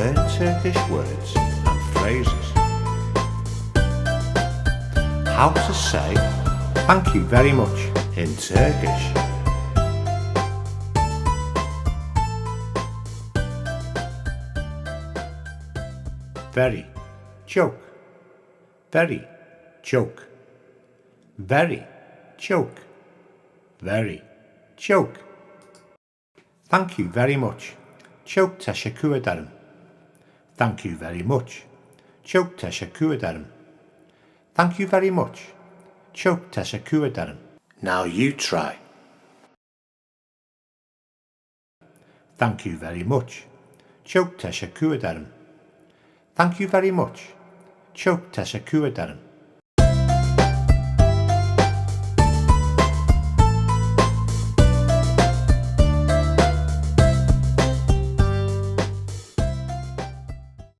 learn Turkish words and phrases. How to say thank you very much in Turkish. Very, joke. Very, joke. Very, joke. Very, joke. Thank you very much. Çok teşekkür ederim. Thank you very much. Çok teşekkür ederim. Thank you very much. Çok teşekkür ederim. Now you try. Thank you very much. Çok teşekkür ederim. Thank you very much. Çok teşekkür ederim.